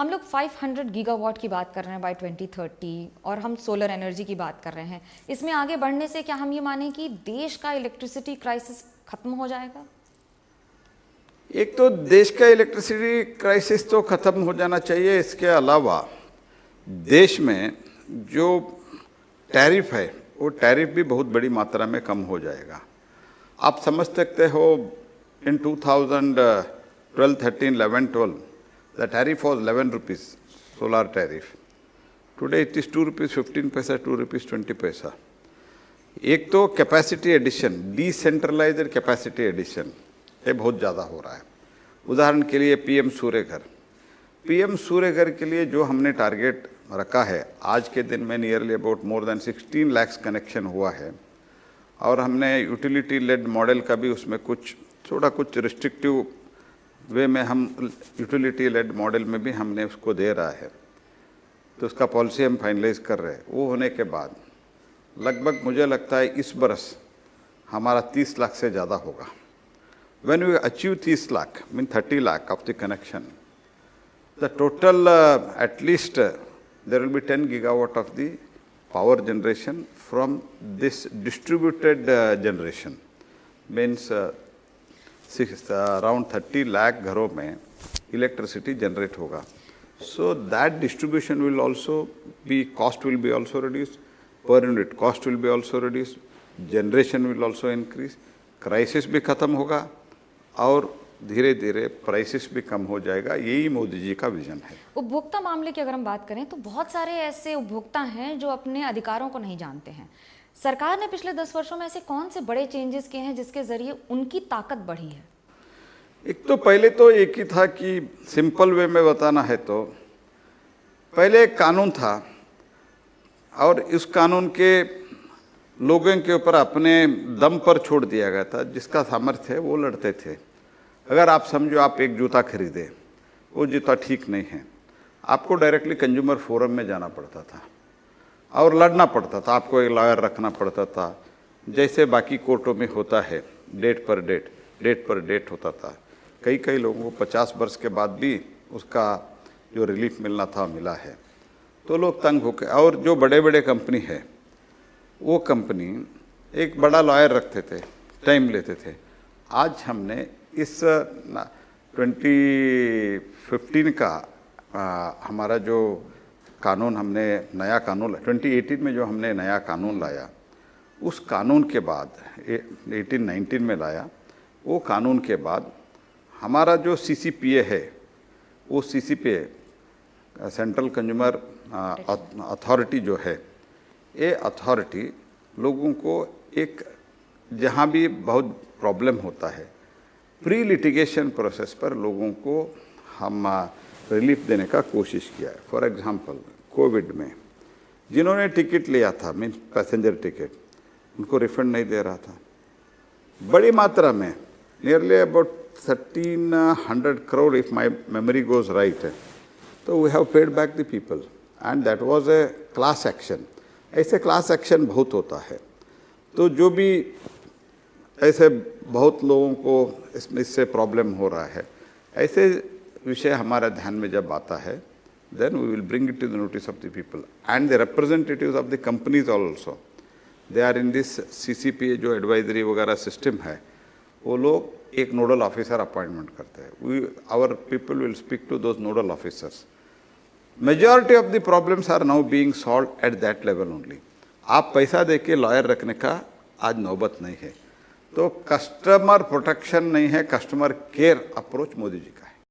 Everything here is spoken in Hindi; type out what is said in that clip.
हम लोग 500 गीगावाट की बात कर रहे हैं बाय 2030 और हम सोलर एनर्जी की बात कर रहे हैं। इसमें आगे बढ़ने से क्या हम ये माने कि देश का इलेक्ट्रिसिटी क्राइसिस खत्म हो जाएगा? एक तो देश का इलेक्ट्रिसिटी क्राइसिस तो खत्म हो जाना चाहिए। इसके अलावा देश में जो टैरिफ है वो टैरिफ भी बहुत बड़ी मात्रा में कम हो जाएगा। आप समझ सकते हो इन 2012, 13, 11, 12 the tariff was 11 rupees solar tariff. Today it is 2 rupees 15 paisa, 2 rupees 20 paisa. एक तो capacity addition, decentralised capacity addition ये बहुत ज़्यादा हो रहा है। उदाहरण के लिए पीएम सूर्य घर के लिए जो हमने टारगेट रखा है, आज के दिन में nearly about more than 16 lakh connection हुआ है। और हमने यूटिलिटी लेड मॉडल का भी उसमें थोड़ा कुछ रिस्ट्रिक्टिव वे में हम यूटिलिटी लेड मॉडल में भी हमने उसको दे रहा है, तो उसका पॉलिसी हम फाइनलाइज कर रहे हैं। वो होने के बाद लगभग मुझे लगता है इस बरस हमारा 30 लाख से ज़्यादा होगा। When we achieve 30 lakh, mean 30 lakh of the connection, the total at least there will be 10 gigawatt of the power generation from this distributed generation. Means around 30 lakh घरों में electricity generate होगा. So that distribution will also be, cost will be also reduced, per unit cost will be also reduced, generation will also increase, crisis भी खत्म होगा और धीरे धीरे प्राइसेस भी कम हो जाएगा। यही मोदी जी का विजन है। उपभोक्ता मामले की अगर हम बात करें तो बहुत सारे ऐसे उपभोक्ता हैं जो अपने अधिकारों को नहीं जानते हैं। सरकार ने पिछले 10 वर्षों में ऐसे कौन से बड़े चेंजेस किए हैं जिसके जरिए उनकी ताकत बढ़ी है? एक तो पहले तो एक ही था कि सिंपल वे में बताना है तो पहले एक कानून था और इस कानून के लोगों के ऊपर अपने दम पर छोड़ दिया गया था। जिसका सामर्थ्य है वो लड़ते थे। अगर आप समझो आप एक जूता खरीदे, वो जूता ठीक नहीं है, आपको डायरेक्टली कंज्यूमर फोरम में जाना पड़ता था और लड़ना पड़ता था। आपको एक लॉयर रखना पड़ता था, जैसे बाकी कोर्टों में होता है, डेट पर डेट होता था। कई लोगों को 50 वर्ष के बाद भी उसका जो रिलीफ मिलना था मिला है। तो लोग तंग होकर, और जो बड़े बड़े कंपनी है वो कंपनी एक बड़ा लॉयर रखते थे, टाइम लेते थे। आज हमने इस 2015 का हमारा जो कानून, हमने नया कानून 2018 में जो हमने नया कानून लाया, उस कानून के बाद 18-19 में लाया, वो कानून के बाद हमारा जो CCPA है, वो CCPA सेंट्रल कंज्यूमर अथॉरिटी जो है, ये अथॉरिटी लोगों को एक जहाँ भी बहुत प्रॉब्लम होता है प्री लिटिगेशन प्रोसेस पर लोगों को हम रिलीफ देने का कोशिश किया है। फॉर एग्जांपल कोविड में जिन्होंने टिकट लिया था, मीन्स पैसेंजर टिकट, उनको रिफंड नहीं दे रहा था बड़ी मात्रा में, nearly about 1300 crore if my memory goes right. तो we have paid back the people and that was a class action. ऐसे क्लास एक्शन बहुत होता है। तो जो भी ऐसे बहुत लोगों को इससे प्रॉब्लम हो रहा है, ऐसे विषय हमारे ध्यान में जब आता है, then we will bring it to the notice of the people and the representatives of the companies also. They are in this CCPA जो एडवाइजरी वगैरह सिस्टम है, वो लोग एक नोडल ऑफिसर अपॉइंटमेंट करते हैं। Our people will speak to those nodal officers. Majority of the problems are now being solved at that level only. आप पैसा दे के लॉयर रखने का आज नौबत नहीं है। तो कस्टमर प्रोटेक्शन नहीं है, customer care approach Modi ji का है।